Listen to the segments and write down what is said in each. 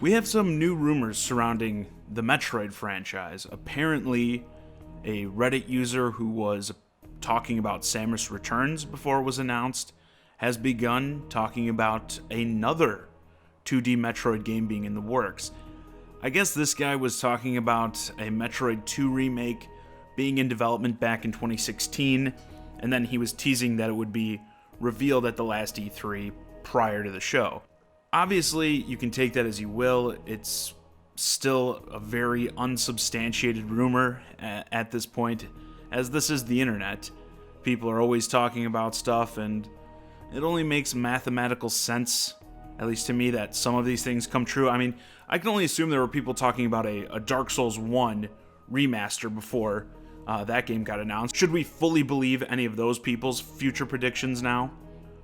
We have some new rumors surrounding the Metroid franchise. Apparently, a Reddit user who was talking about Samus Returns before it was announced has begun talking about another 2D Metroid game being in the works. I guess this guy was talking about a Metroid 2 remake being in development back in 2016, and then he was teasing that it would be revealed at the last E3 prior to the show. Obviously, you can take that as you will. It's still a very unsubstantiated rumor at this point, as this is the internet. People are always talking about stuff, and it only makes mathematical sense, at least to me, that some of these things come true. I mean, I can only assume there were people talking about a Dark Souls 1 remaster before that game got announced. Should we fully believe any of those people's future predictions now?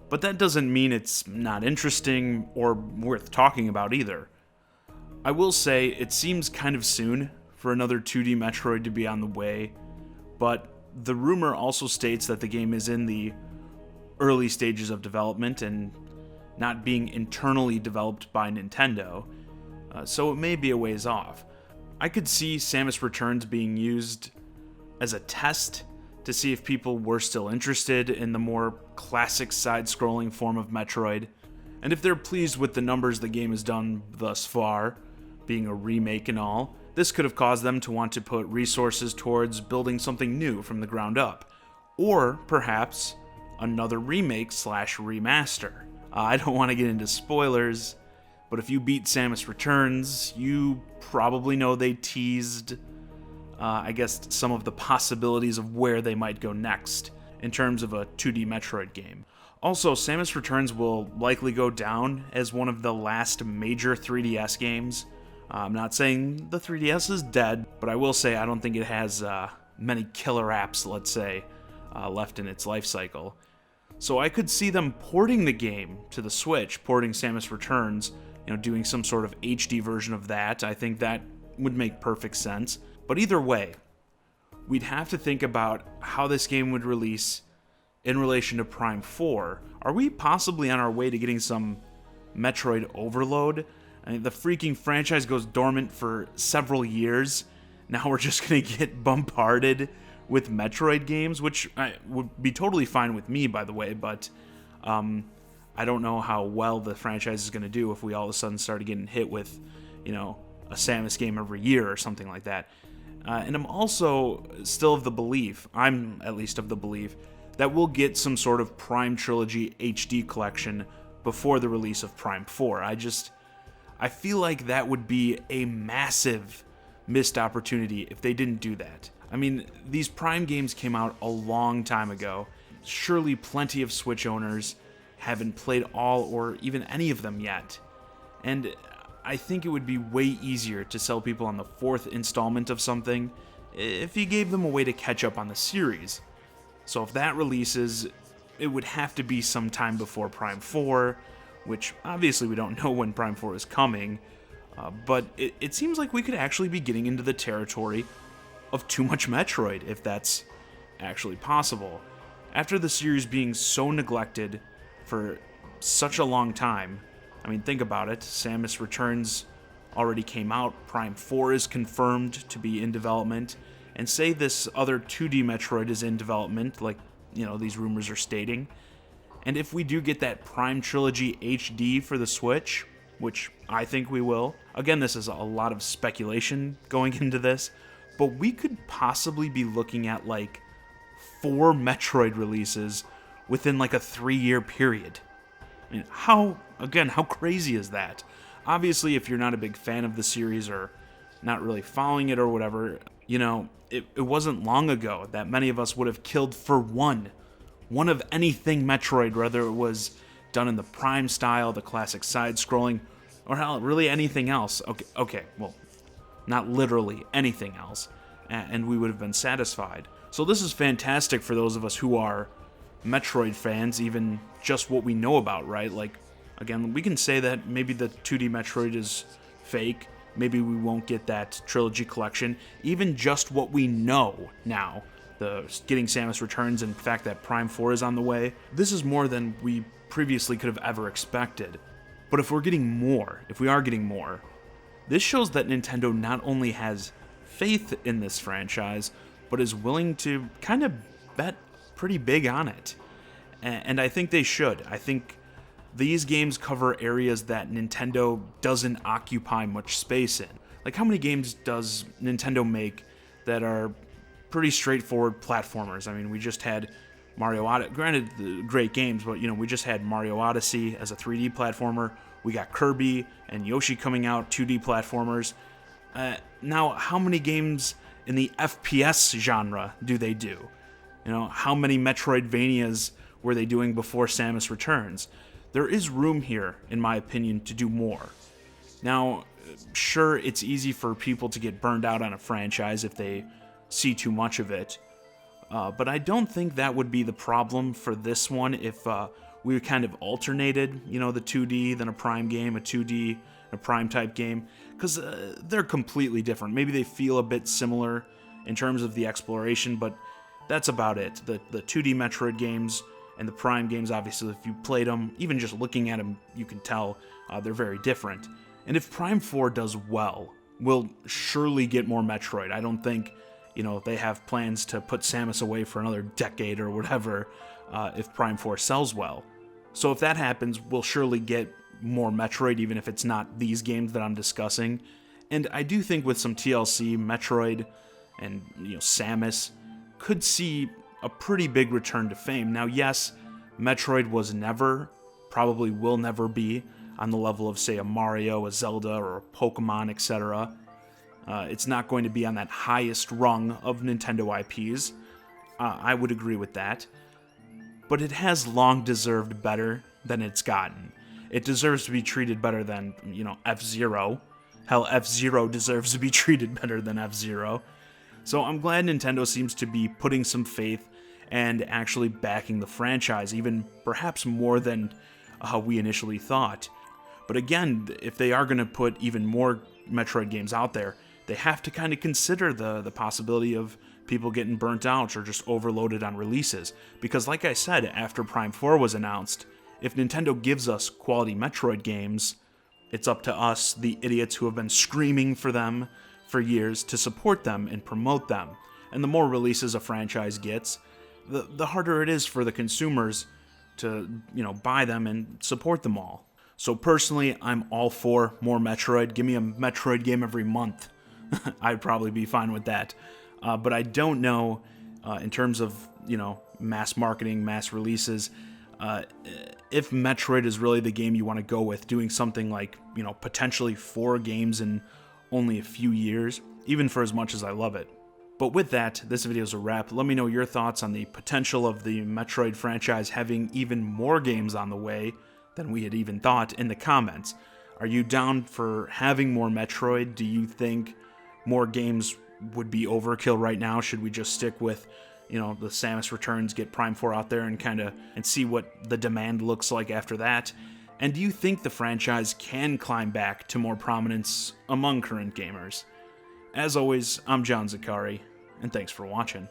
But that doesn't mean it's not interesting or worth talking about either. I will say it seems kind of soon for another 2D Metroid to be on the way, but the rumor also states that the game is in the early stages of development and not being internally developed by Nintendo, so it may be a ways off. I could see Samus Returns being used as a test to see if people were still interested in the more classic side-scrolling form of Metroid, and if they're pleased with the numbers the game has done thus far, being a remake and all, this could have caused them to want to put resources towards building something new from the ground up, or perhaps another remake slash remaster. I don't want to get into spoilers, but if you beat Samus Returns, you probably know they teased I guess some of the possibilities of where they might go next in terms of a 2D Metroid game. Also, Samus Returns will likely go down as one of the last major 3DS games. I'm not saying the 3DS is dead, but I will say I don't think it has many killer apps, let's say, left in its life cycle. So I could see them porting the game to the Switch, porting Samus Returns, doing some sort of HD version of that. I think that would make perfect sense. But either way, we'd have to think about how this game would release in relation to Prime 4. Are we possibly on our way to getting some Metroid overload? I mean, the freaking franchise goes dormant for several years. Now we're just going to get bombarded with Metroid games, which would be totally fine with me, by the way, but I don't know how well the franchise is going to do if we all of a sudden started getting hit with, a Samus game every year or something like that. And I'm also still of the belief, I'm at least of the belief, that we'll get some sort of Prime Trilogy HD collection before the release of Prime 4. I feel like that would be a massive missed opportunity if they didn't do that. I mean, these Prime games came out a long time ago. Surely plenty of Switch owners haven't played all or even any of them yet. And I think it would be way easier to sell people on the fourth installment of something if you gave them a way to catch up on the series. So if that releases, it would have to be sometime before Prime 4, which obviously we don't know when Prime 4 is coming, but it seems like we could actually be getting into the territory of too much Metroid, if that's actually possible. After the series being so neglected for such a long time, I mean, think about it. Samus Returns already came out. Prime 4 is confirmed to be in development. And say this other 2D Metroid is in development, like, these rumors are stating. And if we do get that Prime Trilogy HD for the Switch, which I think we will, again, this is a lot of speculation going into this, but we could possibly be looking at, 4 Metroid releases within, a 3-year period. I mean, how crazy is that? Obviously, if you're not a big fan of the series or not really following it or whatever, it wasn't long ago that many of us would have killed for one of anything Metroid, whether it was done in the Prime style, the classic side-scrolling, or hell, really anything else. Okay, well, not literally anything else, and we would have been satisfied. So this is fantastic for those of us who are Metroid fans, even just what we know about, right? Again, we can say that maybe the 2D Metroid is fake, maybe we won't get that trilogy collection, even just what we know now, the getting Samus Returns and the fact that Prime 4 is on the way, this is more than we previously could have ever expected. But if we are getting more, This shows that Nintendo not only has faith in this franchise, but is willing to kind of bet pretty big on it. And I think they should. I think these games cover areas that Nintendo doesn't occupy much space in. Like, how many games does Nintendo make that are pretty straightforward platformers? I mean, we just had Mario Odyssey, granted, great games, but, we just had Mario Odyssey as a 3D platformer. We got Kirby and Yoshi coming out, 2D platformers. Now, how many games in the FPS genre do they do? How many Metroidvanias were they doing before Samus Returns? There is room here, in my opinion, to do more. Now, sure, it's easy for people to get burned out on a franchise if they see too much of it, but I don't think that would be the problem for this one if we kind of alternated, the 2D, then a Prime game, a 2D, a Prime type game, because they're completely different. Maybe they feel a bit similar in terms of the exploration, but that's about it. The 2D Metroid games and the Prime games, obviously, if you played them, even just looking at them, you can tell they're very different. And if Prime 4 does well, we'll surely get more Metroid. I don't think, they have plans to put Samus away for another decade or whatever if Prime 4 sells well. So if that happens, we'll surely get more Metroid, even if it's not these games that I'm discussing. And I do think with some TLC, Metroid and, Samus could see a pretty big return to fame. Now, yes, Metroid was never, probably will never be, on the level of, say, a Mario, a Zelda, or a Pokemon, etc. It's not going to be on that highest rung of Nintendo IPs. I would agree with that. But it has long deserved better than it's gotten. It deserves to be treated better than, F-Zero. Hell, F-Zero deserves to be treated better than F-Zero. So I'm glad Nintendo seems to be putting some faith and actually backing the franchise, even perhaps more than we initially thought. But again, if they are going to put even more Metroid games out there, they have to kind of consider the possibility of people getting burnt out or just overloaded on releases. Because like I said, after Prime 4 was announced, if Nintendo gives us quality Metroid games, it's up to us, the idiots who have been screaming for them for years, to support them and promote them. And the more releases a franchise gets, the harder it is for the consumers to, buy them and support them all. So personally, I'm all for more Metroid. Give me a Metroid game every month. I'd probably be fine with that. But I don't know, in terms of, mass marketing, mass releases, if Metroid is really the game you want to go with, doing something like, potentially 4 games in only a few years, even for as much as I love it. But with that, this video is a wrap. Let me know your thoughts on the potential of the Metroid franchise having even more games on the way than we had even thought in the comments. Are you down for having more Metroid? Do you think more games would be overkill right now? Should we just stick with, the Samus Returns, get Prime 4 out there and see what the demand looks like after that? And do you think the franchise can climb back to more prominence among current gamers? As always, I'm John Zakari, and thanks for watching.